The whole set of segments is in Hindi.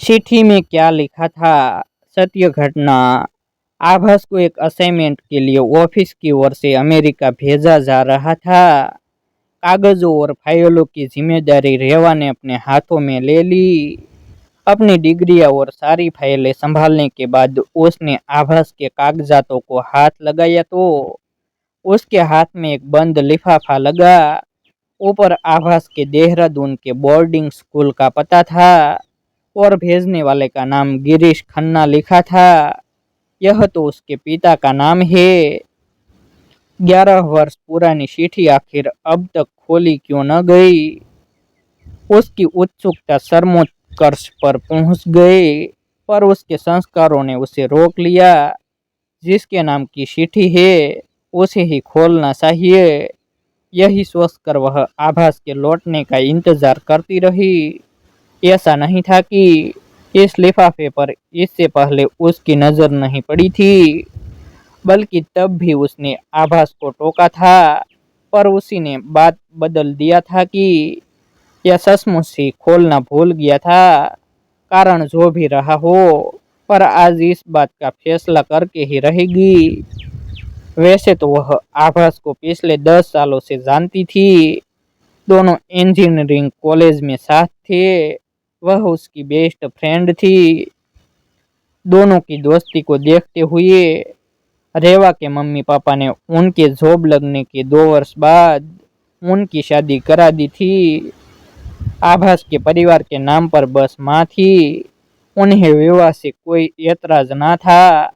चिट्ठी में क्या लिखा था? सत्य घटना। आभास को एक असाइनमेंट के लिए ऑफिस की ओर से अमेरिका भेजा जा रहा था। कागजों और फाइलों की जिम्मेदारी रेवा ने अपने हाथों में ले ली। अपनी डिग्रियां और सारी फाइलें संभालने के बाद उसने आभास के कागजातों को हाथ लगाया तो उसके हाथ में एक बंद लिफाफा लगा। ऊपर आभास के देहरादून के बोर्डिंग स्कूल का पता था और भेजने वाले का नाम गिरीश खन्ना लिखा था। यह तो उसके पिता का नाम है। 11 वर्ष पुरानी चिट्ठी आखिर अब तक खोली क्यों न गई? उसकी उत्सुकता सर्वोत्कर्ष पर पहुंच गई, पर उसके संस्कारों ने उसे रोक लिया। जिसके नाम की चिट्ठी है उसे ही खोलना चाहिए। यही सोचकर वह आभास के लौटने का इंतजार करती रही। ऐसा नहीं था कि इस लिफाफे पर इससे पहले उसकी नजर नहीं पड़ी थी, बल्कि तब भी उसने आभास को टोका था, पर उसी ने बात बदल दिया था कि यह सचमुच ही खोलना भूल गया था। कारण जो भी रहा हो, पर आज इस बात का फैसला करके ही रहेगी। वैसे तो वह आभास को पिछले 10 सालों से जानती थी। दोनों इंजीनियरिंग कॉलेज में साथ थे। वह उसकी बेस्ट फ्रेंड थी। दोनों की दोस्ती को देखते हुए रेवा के मम्मी पापा ने उनके जॉब लगने के 2 वर्ष बाद उनकी शादी करा दी थी। आभास के परिवार के नाम पर बस माँ थी। उन्हें विवाह से कोई ऐतराज ना था,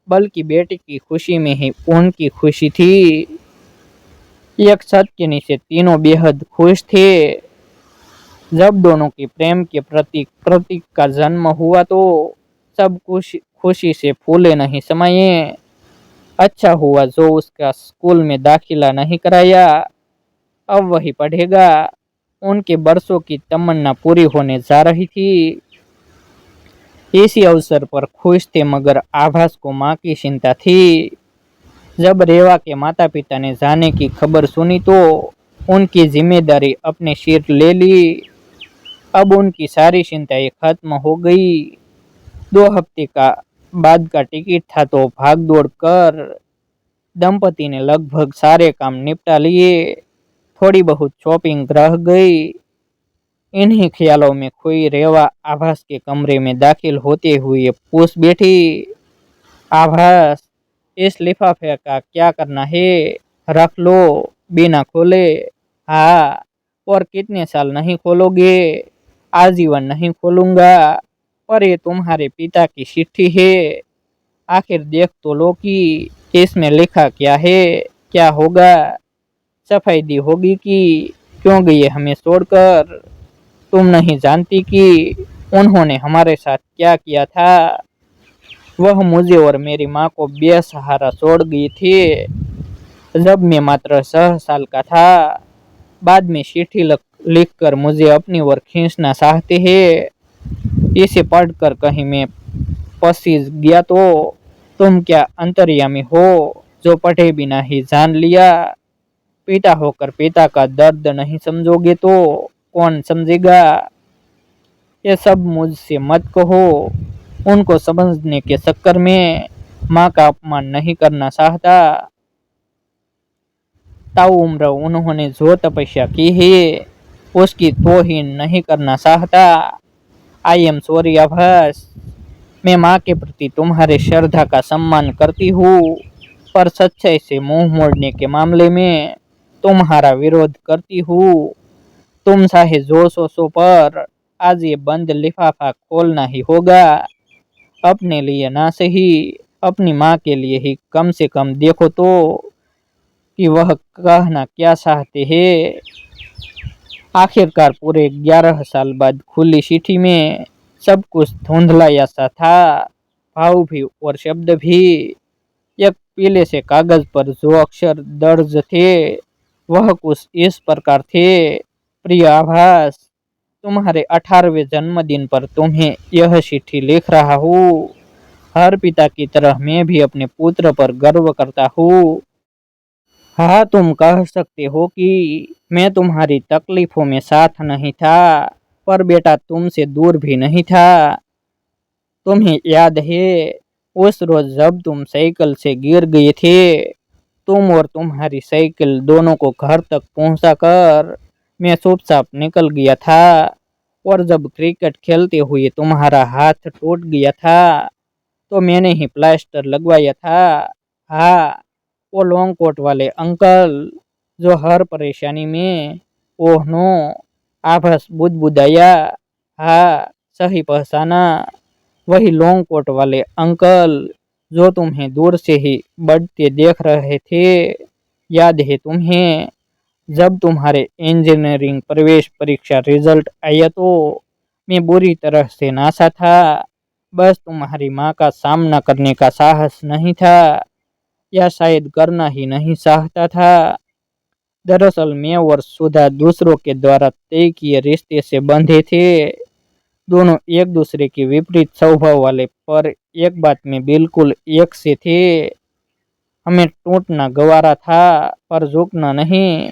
बल्कि बेटी की खुशी में ही उनकी खुशी थी। एक छत के नीचे तीनों बेहद खुश थे। जब दोनों के प्रेम के प्रतीक का जन्म हुआ तो सब खुशी से फूले नहीं समाये। अच्छा हुआ जो उसका स्कूल में दाखिला नहीं कराया, अब वही पढ़ेगा। उनके बरसों की तमन्ना पूरी होने जा रही थी। इसी अवसर पर खुश थे, मगर आभास को माँ की चिंता थी। जब रेवा के माता पिता ने जाने की खबर सुनी तो उनकी जिम्मेदारी अपने सिर ले ली। अब उनकी सारी चिंताएं खत्म हो गई। 2 हफ्ते का बाद का टिकट था तो भाग दौड़ कर दंपति ने लगभग सारे काम निपटा लिए। थोड़ी बहुत शॉपिंग रह गई। इन्हीं ख्यालों में खोई रेवा आभास के कमरे में दाखिल होते हुए पूछ बैठी, आभास, इस लिफाफे का क्या करना है? रख लो बिना खोले। हाँ। और कितने साल नहीं खोलोगे? आजीवन नहीं खोलूंगा। पर ये तुम्हारे पिता की चिट्ठी है, आखिर देख तो लो कि इसमें लिखा क्या है। क्या होगा? सफाई दी होगी कि क्यों गए हमें छोड़कर? तुम नहीं जानती कि उन्होंने हमारे साथ क्या किया था। वह मुझे और मेरी माँ को बेसहारा छोड़ गई थी जब मैं मात्र 6 साल का था। बाद में चिट्ठी लिखकर मुझे अपनी ओर खींचना चाहते हैं। इसे पढ़कर कहीं मैं पसीज गया तो तुम क्या अंतर्यामी हो जो पढ़े बिना ही जान लिया? पिता होकर पिता का दर्द नहीं समझोगे तो कौन समझेगा? ये सब मुझसे मत कहो। उनको समझने के चक्कर में माँ का अपमान नहीं करना चाहता। ताउम्र उन्होंने जो तपस्या की है उसकी तौहीन नहीं करना चाहता। आई एम सॉरी आभास। मैं माँ के प्रति तुम्हारे श्रद्धा का सम्मान करती हूँ, पर सच्चाई से मुंह मोड़ने के मामले में तुम्हारा विरोध करती हूँ। तुम चाहे जो सोचो, पर आज ये बंद लिफाफा खोलना ही होगा। अपने लिए ना सही, अपनी माँ के लिए ही कम से कम देखो तो कि वह कहना क्या चाहते हैं। आखिरकार पूरे 11 साल बाद खुली चिट्ठी में सब कुछ धुंधला सा था। भाव भी और शब्द भी। एक पीले से कागज पर जो अक्षर दर्ज थे वह कुछ इस प्रकार थे, प्रिय आभास, तुम्हारे 18वें जन्मदिन पर तुम्हें यह चिट्ठी लिख रहा हूँ। हर पिता की तरह मैं भी अपने पुत्र पर गर्व करता हूँ। हाँ, तुम कह सकते हो कि मैं तुम्हारी तकलीफों में साथ नहीं था, पर बेटा तुमसे दूर भी नहीं था। तुम्हें याद है उस रोज जब तुम साइकिल से गिर गए थे? तुम और तुम्हारी साइकिल दोनों को घर तक पहुंचाकर मैं चुपचाप निकल गया था। और जब क्रिकेट खेलते हुए तुम्हारा हाथ टूट गया था तो मैंने ही प्लास्टर लगवाया था। हाँ, वो लॉन्ग कोट वाले अंकल जो हर परेशानी में ओह नो आभस बुदबुदाया। हाँ, सही पहचाना, वही लॉन्ग कोट वाले अंकल जो तुम्हें दूर से ही बढ़ते देख रहे थे। याद है तुम्हें जब तुम्हारे इंजीनियरिंग प्रवेश परीक्षा रिजल्ट आया तो मैं बुरी तरह से नासा था। बस तुम्हारी माँ का सामना करने का साहस नहीं था, या शायद करना ही नहीं चाहता था। दरअसल मैं और सुधा दूसरों के द्वारा तय किए रिश्ते से बंधे थे। दोनों एक दूसरे के विपरीत स्वभाव वाले, पर एक बात में बिल्कुल एक से थे। हमें टूटना गवारा था पर झुकना नहीं।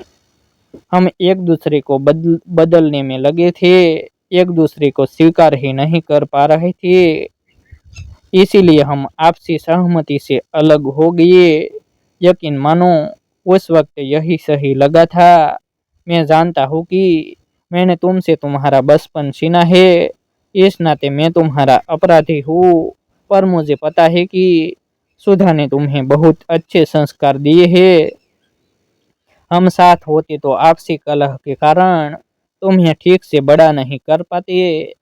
हम एक दूसरे को बदलने में लगे थे, एक दूसरे को स्वीकार ही नहीं कर पा रहे थे। इसीलिए हम आपसी सहमति से अलग हो गए। यकीन मानो उस वक्त यही सही लगा था। मैं जानता हूँ कि मैंने तुमसे तुम्हारा बचपन छीना है, इस नाते मैं तुम्हारा अपराधी हूँ। पर मुझे पता है कि सुधा ने तुम्हें बहुत अच्छे संस्कार दिए हैं। हम साथ होते तो आपसी कलह के कारण तुम्हें ठीक से बड़ा नहीं कर पाते,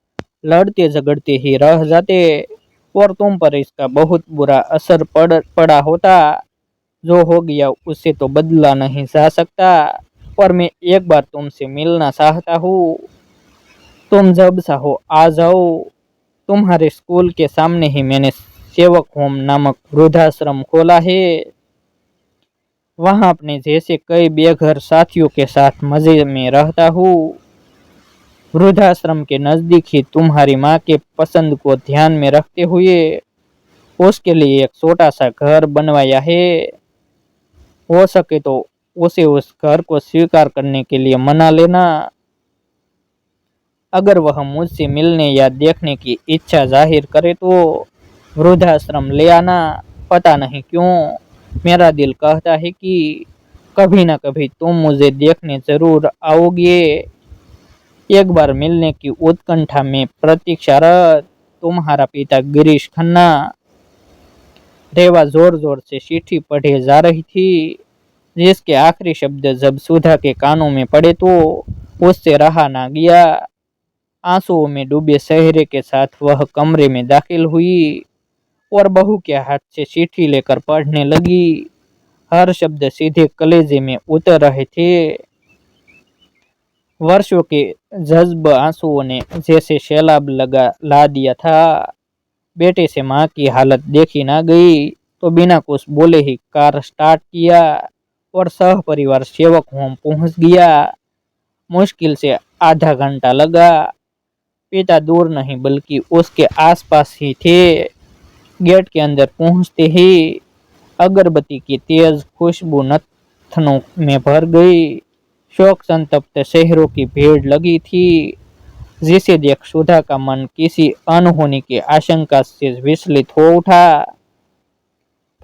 लड़ते झगड़ते ही रह जाते और तुम पर इसका बहुत बुरा असर पड़ा होता। जो हो गया उससे तो बदला नहीं जा सकता। पर मैं एक बार तुमसे मिलना चाहता हूँ। तुम जब चाहो आ जाओ। तुम्हारे स्कूल के सामने ही मैंने सेवक होम नामक वृद्धाश्रम खोला है। वहाँ अपने जैसे कई बेघर साथियों के साथ मजे में रहता हूँ। वृद्धाश्रम के नजदीक ही तुम्हारी माँ के पसंद को ध्यान में रखते हुए उसके लिए एक छोटा सा घर बनवाया है। हो सके तो उसे उस घर को स्वीकार करने के लिए मना लेना। अगर वह मुझसे मिलने या देखने की इच्छा जाहिर करे तो वृद्धाश्रम ले आना। पता नहीं क्यों मेरा दिल कहता है कि कभी ना कभी तुम मुझे देखने जरूर आओगे। एक बार मिलने की उत्कंठा में प्रतीक्षारत तुम्हारा पिता गिरीश खन्ना। रेवा जोर जोर से चिट्ठी पढ़े जा रही थी, जिसके आखिरी शब्द जब सुधा के कानों में पड़े तो उससे रहा ना गया। आंसुओं में डूबे चेहरे के साथ वह कमरे में दाखिल हुई और बहू के हाथ से चिट्ठी लेकर पढ़ने लगी। हर शब्द सीधे कलेजे में उतर रहे थे। वर्षों के जज्ब आंसुओं ने जैसे सैलाब लगा ला दिया था। बेटे से माँ की हालत देखी ना गई तो बिना कुछ बोले ही कार स्टार्ट किया और सह परिवार सेवक होम पहुंच गया। मुश्किल से आधा घंटा लगा। पिता दूर नहीं बल्कि उसके आसपास ही थे। गेट के अंदर पहुंचते ही अगरबत्ती की तेज खुशबू नथनों में भर गई। शोक संतप्त शहरों की भीड़ लगी थी, जिसे देख सुधा का मन किसी अनहोनी की आशंका से विचलित हो उठा।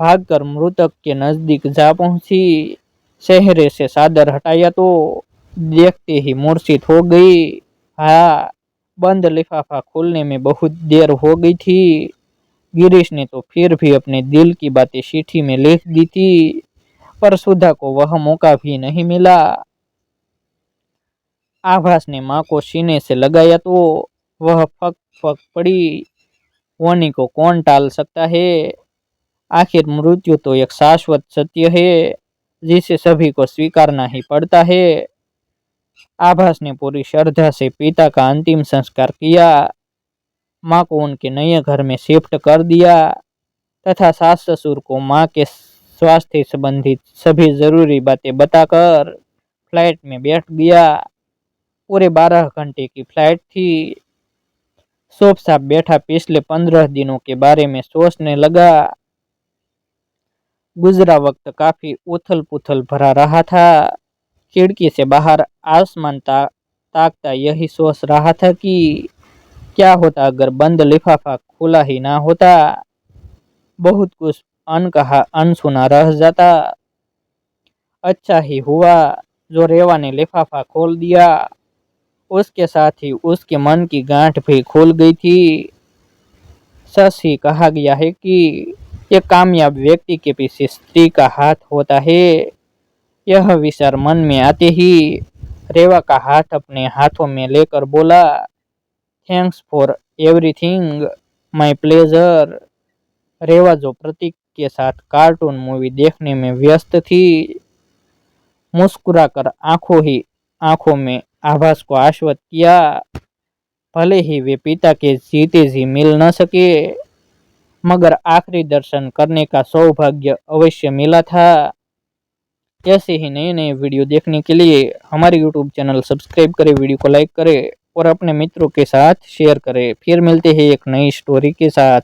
भागकर मृतक के नजदीक जा पहुंची, चेहरे से चादर हटाया तो देखते ही मूर्छित हो गई। हाँ, बंद लिफाफा खोलने में बहुत देर हो गई थी। गिरीश ने तो फिर भी अपने दिल की बातें चिट्ठी में लिख दी थी, पर सुधा को वह मौका भी नहीं मिला। आभास ने माँ को सीने से लगाया तो वह फक फक पड़ी। होने को कौन टाल सकता है? आखिर मृत्यु तो एक शाश्वत सत्य है, जिसे सभी को स्वीकारना ही पड़ता है। आभास ने पूरी श्रद्धा से पिता का अंतिम संस्कार किया, माँ को उनके नए घर में शिफ्ट कर दिया तथा सास ससुर को माँ के स्वास्थ्य संबंधित सभी जरूरी बातें बताकर फ्लाइट में बैठ गया। पूरे 12 घंटे की फ्लाइट थी। चुपचाप बैठा पिछले 15 दिनों के बारे में सोचने लगा। गुजरा वक्त काफी उथल पुथल भरा रहा था। खिड़की से बाहर आसमान ताकता यही सोच रहा था कि क्या होता अगर बंद लिफाफा खुला ही ना होता। बहुत कुछ अनकहा अनसुना रह जाता। अच्छा ही हुआ जो रेवा ने लिफाफा खोल दिया। उसके साथ ही उसके मन की गांठ भी खुल गई थी। सच ही कहा गया है कि एक कामयाब व्यक्ति के पीछे स्त्री का हाथ होता है। यह विचार मन में आते ही रेवा का हाथ अपने हाथों में लेकर बोला, thanks for everything, my pleasure. Reva जो प्रतीक के साथ कार्टून मूवी देखने में व्यस्त थी, मुस्कुराकर आंखों में आभास को आश्वस्त किया। भले ही वे पिता के जीते जी मिल न सके, मगर आखिरी दर्शन करने का सौभाग्य अवश्य मिला था। ऐसे ही नए नए वीडियो देखने के लिए हमारे यूट्यूब चैनल सब्सक्राइब करें, वीडियो को लाइक करें और अपने मित्रों के साथ शेयर करें। फिर मिलते हैं एक नई स्टोरी के साथ।